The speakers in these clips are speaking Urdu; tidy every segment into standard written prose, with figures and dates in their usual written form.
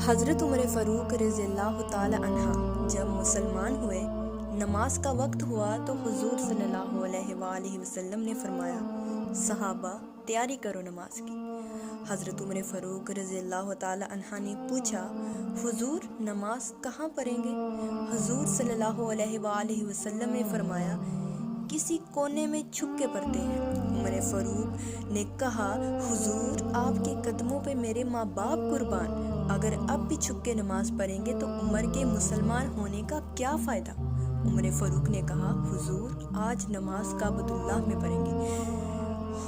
حضرت عمر فاروق رضی اللہ تعالی عنہ جب مسلمان ہوئے، نماز کا وقت ہوا تو حضور صلی اللہ علیہ وآلہ وسلم نے فرمایا، صحابہ تیاری کرو نماز کی۔ حضرت عمر فاروق رضی اللہ تعالی عنہ نے پوچھا، حضور نماز کہاں پڑھیں گے؟ حضور صلی اللہ علیہ وآلہ وسلم نے فرمایا، کسی کونے میں چھپ کے پڑھتے ہیں۔ عمر فاروق نے کہا، حضور آپ کے قدموں پہ میرے ماں باپ قربان، اگر اب بھی چھپ کے نماز پڑھیں گے تو عمر کے مسلمان ہونے کا کیا فائدہ؟ عمر فاروق نے کہا، حضور آج نماز کعبۃ اللہ میں پڑھیں گے۔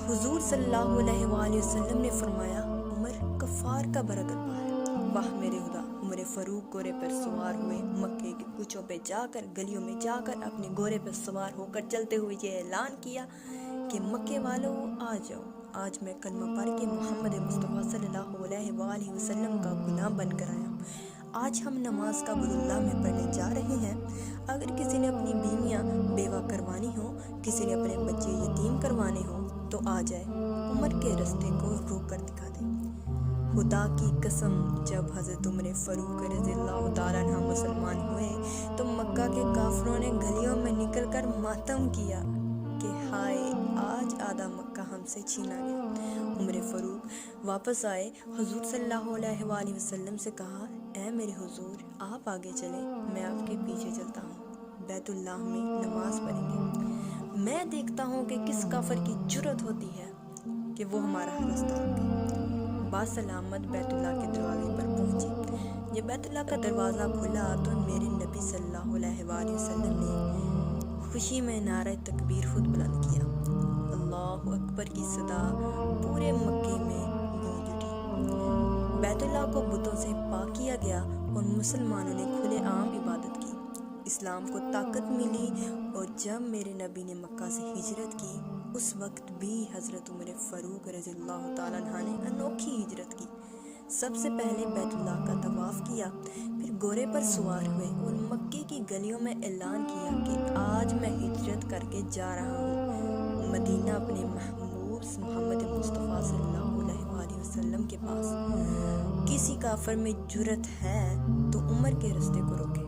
حضور صلی اللہ علیہ وآلہ وسلم نے فرمایا، عمر کفار کا بڑا دربار ہے۔ واہ میرے خدا! عمر فاروق گھوڑے پر سوار ہوئے، مکے کے کوچوں پہ جا کر، گلیوں میں جا کر اپنے گھوڑے پر سوار ہو کر چلتے ہوئے یہ اعلان کیا کہ مکے والوں آ جاؤ، آج میں کلمہ پڑھ کے محمد مصطفیٰ صلی اللہ علیہ وآلہ وسلم کا غلام بن کر آیا ہوں۔ آج ہم نماز کعبۃ اللہ میں پڑھنے جا رہے ہیں۔ اگر کسی نے اپنی بیویاں بیوہ کروانی ہو، کسی نے اپنے بچے یتیم کروانے ہوں تو آ جائے، عمر کے رستے کو روک کر دکھا دے۔ خدا کی قسم، جب حضرت عمر فاروق رضی اللہ تعالیٰ عنہ مسلمان ہوئے تو مکہ کے کافروں نے گلیوں میں نکل کر ماتم کیا کہ ہائے، آج آدھا مکہ ہم سے چھینا گیا۔ عمر فاروق واپس آئے، حضور صلی اللہ علیہ وآلہ وسلم سے کہا، اے میرے حضور، آپ آگے چلیں، میں آپ کے پیچھے چلتا ہوں، بیت اللہ میں نماز پڑھیں گے۔ میں دیکھتا ہوں کہ کس کافر کی جرأت ہوتی ہے کہ وہ ہمارا راستہ روکے۔ باسلامت بیت اللہ کے دروازے پر پہنچے۔ جب بیت اللہ کا دروازہ کھلا تو میرے نبی صلی اللہ علیہ وآلہ وسلم نے خوشی میں نعرہ تکبیر خود بلند کیا۔ اللہ اکبر کی صدا پورے مکے میں گونج اٹھی۔ بیت اللہ کو بتوں سے پاک کیا گیا اور مسلمانوں نے کھلے عام عبادت کی۔ اسلام کو طاقت ملی، اور جب میرے نبی نے مکہ سے ہجرت کی، اس وقت بھی حضرت عمر فاروق رضی اللہ تعالیٰ عنہ نے انوکھی ہجرت کی۔ سب سے پہلے بیت اللہ کا طواف کیا، پھر گھوڑے پر سوار ہوئے اور مکے کی گلیوں میں اعلان کیا کہ آج میں ہجرت کر کے جا رہا ہوں مدینہ، اپنے محبوب محمد مصطفیٰ صلی اللہ علیہ وآلہ وسلم کے پاس۔ کسی کافر میں جرأت ہے تو عمر کے رستے کو روکے۔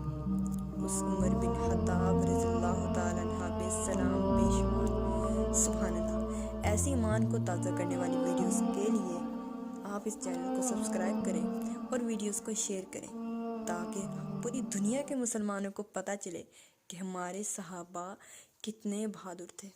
اس عمر بن خطاب رضی اللہ تعالیٰ عنہ بے سلام بے شمار۔ سبحان اللہ! ایسی ایمان کو تازہ کرنے والی ویڈیوز کے لیے آپ اس چینل کو سبسکرائب کریں اور ویڈیوز کو شیئر کریں، تاکہ پوری دنیا کے مسلمانوں کو پتہ چلے کہ ہمارے صحابہ کتنے بہادر تھے۔